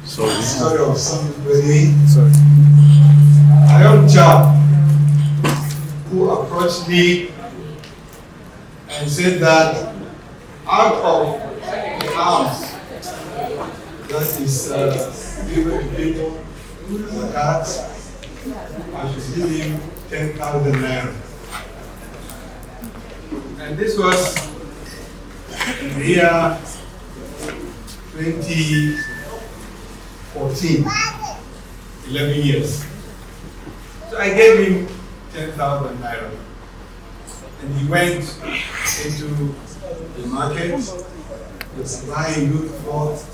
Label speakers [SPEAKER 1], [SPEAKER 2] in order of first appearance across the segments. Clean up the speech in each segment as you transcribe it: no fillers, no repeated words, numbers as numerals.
[SPEAKER 1] Story of somebody,
[SPEAKER 2] Sorry.
[SPEAKER 1] a young chap who approached me and said that out of the alms that is given to people, zakat, I should give him 10,000 naira. And this was in the year 2014, 11 years. So I gave him 10,000 naira. And he went into the market, was buying good clothes,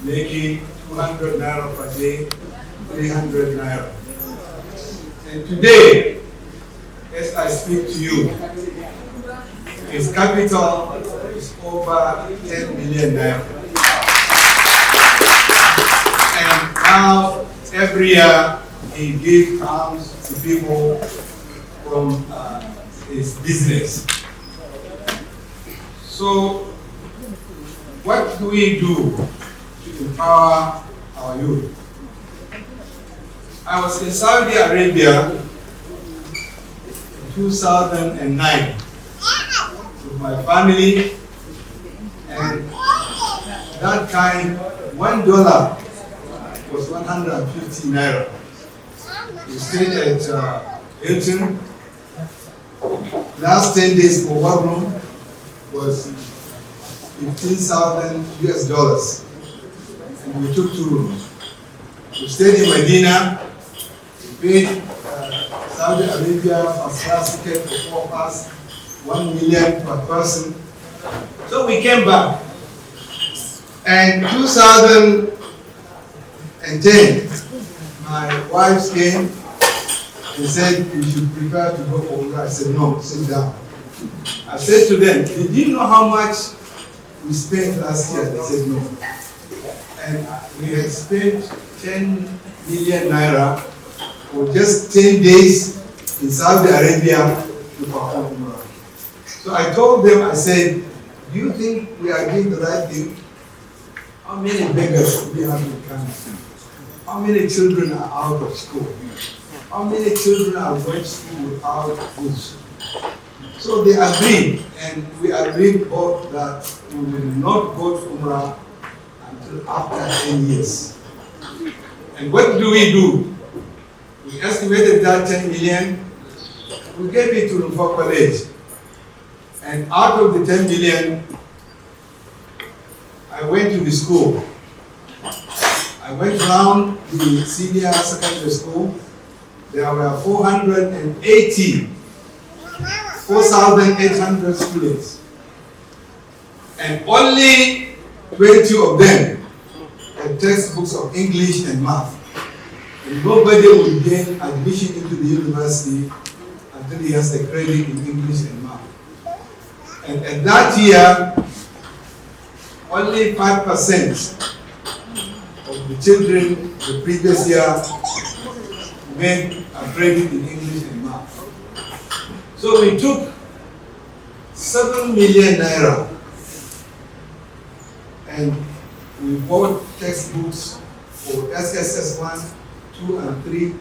[SPEAKER 1] making 200 naira per day, 300 naira. And today, as I speak to you, his capital is over 10 million naira. And now, every year, he gives alms to people from his business. So, what do we do to empower our youth? I was in Saudi Arabia in 2009 with my family, and that time $1 was 150 naira. We stayed at Hilton. Last 10 days for one room was 15,000 US dollars. And we took 2 rooms. We stayed in Medina. We paid Saudi Arabia first class ticket for 4 of us, 1 million per person. So we came back. And 2010, my wife came and said, "You should prepare to go for Umrah." I said, "No, sit down." I said to them, "Did you know how much we spent last year?" They said, "No." And we had spent 10 million naira for just 10 days in Saudi Arabia to perform Umrah. So I told them, I said, "Do you think we are doing the right thing? How many beggars do we have in Ghana? How many children are out of school? How many children are going to school without books?" So they agreed, and we agreed both that we will not go to Umrah until after 10 years. And what do? We estimated that 10 million, we gave it to Rufa College. And out of the 10 million, I went to the school. I went round the senior secondary school. There were 4,800 students. And only 20 of them had textbooks of English and math. And nobody will gain admission into the university until he has a credit in English and math. And at that year, only 5% of the children the previous year made a credit in English and math. So we took 7 million naira and we bought textbooks for SSS 1, 2, and 3,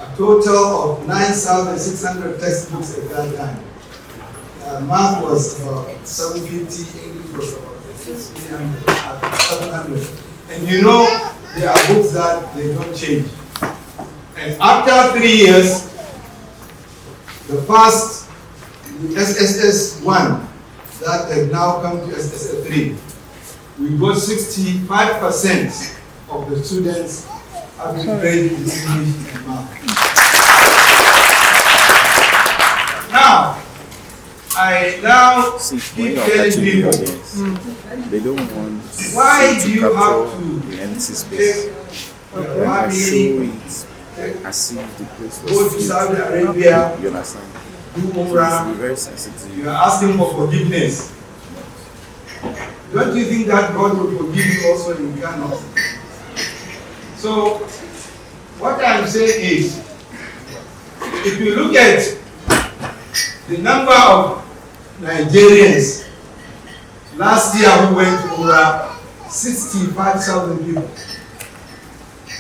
[SPEAKER 1] a total of 9,600 textbooks at that time. Math was about 750, English was about 700. And you know, there are books that they don't change. And after 3 years, the first, the SSS 1, that has now come to SSS 3, we got 65% of the students having grade in English and math. Now, I now keep telling people,
[SPEAKER 2] they don't want
[SPEAKER 1] why do you have to
[SPEAKER 2] the empty space.
[SPEAKER 1] take your family,
[SPEAKER 2] As if the place was
[SPEAKER 1] go to Saudi Arabia,
[SPEAKER 2] you understand?
[SPEAKER 1] do Umrah,
[SPEAKER 2] Be very sensitive.
[SPEAKER 1] you are asking for forgiveness? Don't you think that God will forgive you also in Ghana? So, what I'm saying is, if you look at the number of Nigerians last year who went to Umrah, 65,000 people.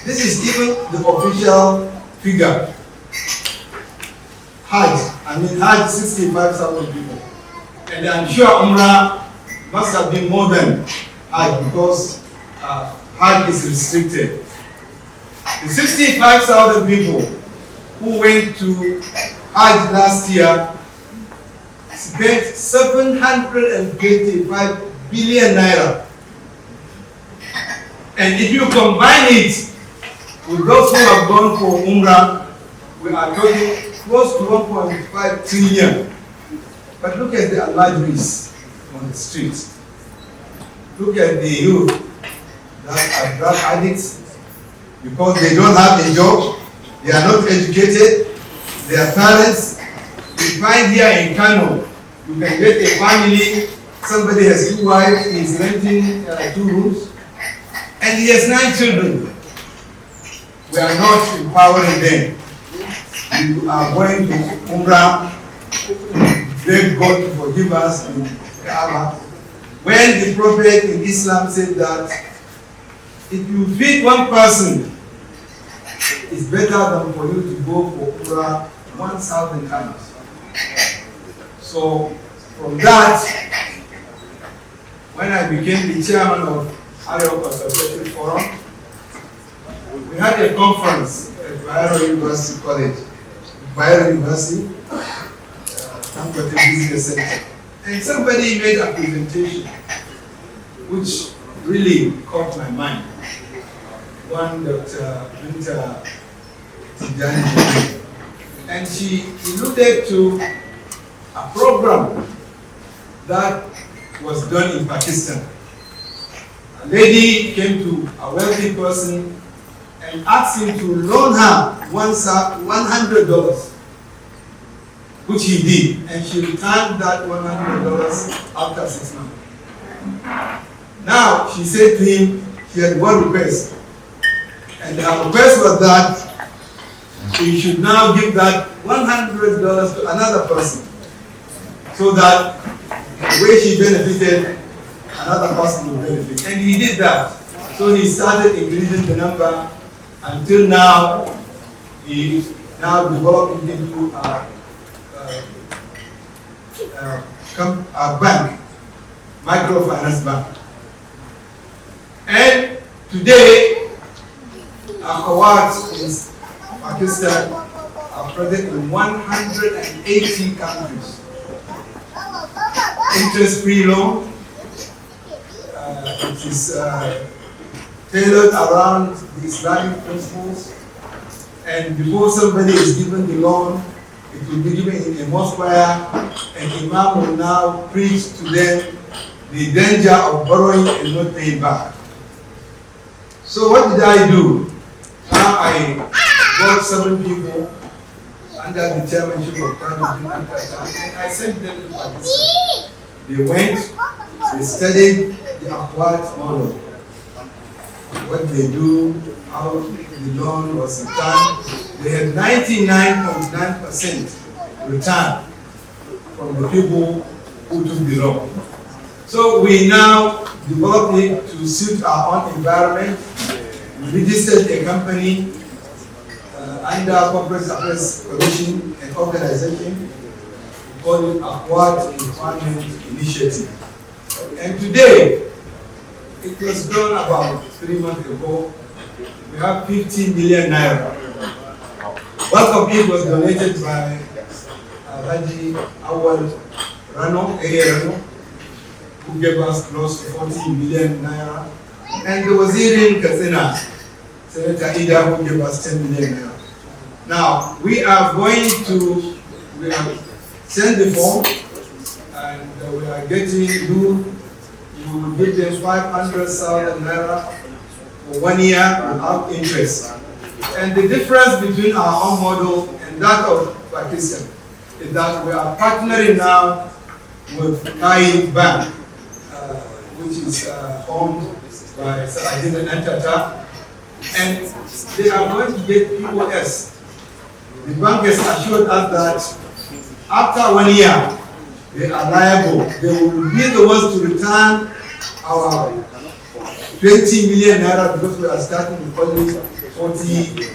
[SPEAKER 1] This is even the official figure. Hajj, 65,000 people. And I'm sure Umrah must have been more than Hajj because Hajj is restricted. The 65,000 people who went to Hajj last year spent 725 billion naira. And if you combine it with those who have gone for Umrah, we are talking close to 1.5 trillion. But look at the Almajris on the streets. Look at the youth that are drug addicts because they don't have a job, they are not educated, their parents. You find here in Kano, you can get a family, somebody has 2 wives, he is renting 2 rooms, and he has 9 children. We are not empowering them. We are going to Umrah, beg God to forgive us in Kaaba. When the Prophet in Islam said that if you feed one person, it's better than for you to go for Umrah 1,000 times. So from that, when I became the chairman of Arewa Conservation Forum, we had a conference at Bayero University College, Bayero University, Dangote Business Center. And somebody made a presentation which really caught my mind. One Dr. Binta Tijani, and she alluded to a program that was done in Pakistan. A lady came to a wealthy person and asked him to loan her $100, which he did, and she returned that $100 after 6 months. Now, she said to him, she had one request, and her request was that he should now give that $100 to another person, so that the way she benefited, another person will benefit. And he did that. So he started increasing the number until now, he now developed into a bank, microfinance bank. And today, our awards in Pakistan are present in 180 countries. Interest-free loan, it is tailored around the Islamic principles, and before somebody is given the loan, it will be given in a mosque where an imam will now preach to them the danger of borrowing and not paying back. So what did I do? Now I got 7 people under the chairmanship of President and I sent them to Pakistan. They went, they studied the Akwat model, what they do, how the loan was returned. They had 99.9% return from the people who took the loan. So we now developed it to suit our own environment. We registered a company under Corporate Affairs Commission, an organization. We call it Akwat Empowerment Initiative. And today, it was done about 3 months ago. We have 50 million naira. Bulk of it was donated by Haji Awal Rano, who gave us close to 40 million naira. And the Wazirin Katsina, Senator Ida, who gave us 10 million naira. Now, we have sent the form, and we are getting you will give them 500,000 naira for 1 year without interest. And the difference between our own model and that of Pakistan is that we are partnering now with Kai Bank, which is owned by Saladin and Tata, and they are going to get POS. The bank has assured us that after 1 year, they are liable. They will be the ones to return our 20 million naira because we are starting with only 40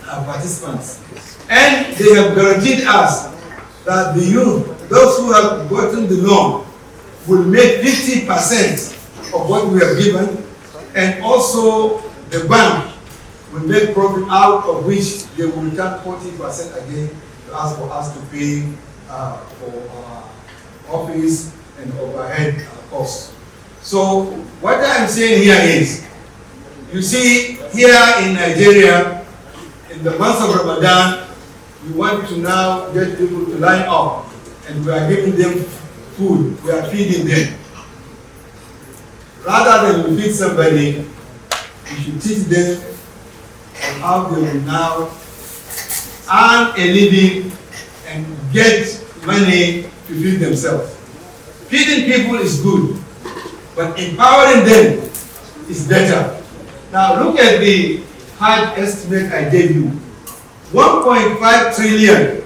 [SPEAKER 1] participants. And they have guaranteed us that the youth, those who have gotten the loan, will make 50% of what we have given, and also the bank will make profit out of which they will return 40% again to ask for us to pay for office and overhead costs. So what I'm saying here is, you see, here in Nigeria, in the month of Ramadan, we want to now get people to line up, and we are giving them food, we are feeding them. Rather than we feed somebody, we should teach them on how they will now earn a living and get money to feed themselves. Feeding people is good, but empowering them is better. Now look at the hard estimate I gave you. 1.5 trillion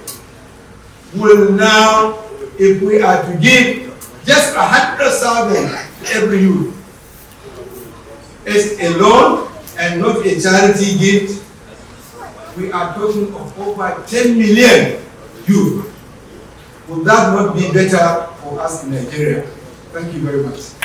[SPEAKER 1] will now, if we are to give just 100,000 to every youth, as a loan and not a charity gift, we are talking of over 10 million youth. Would that not be better for us in Nigeria? Thank you very much.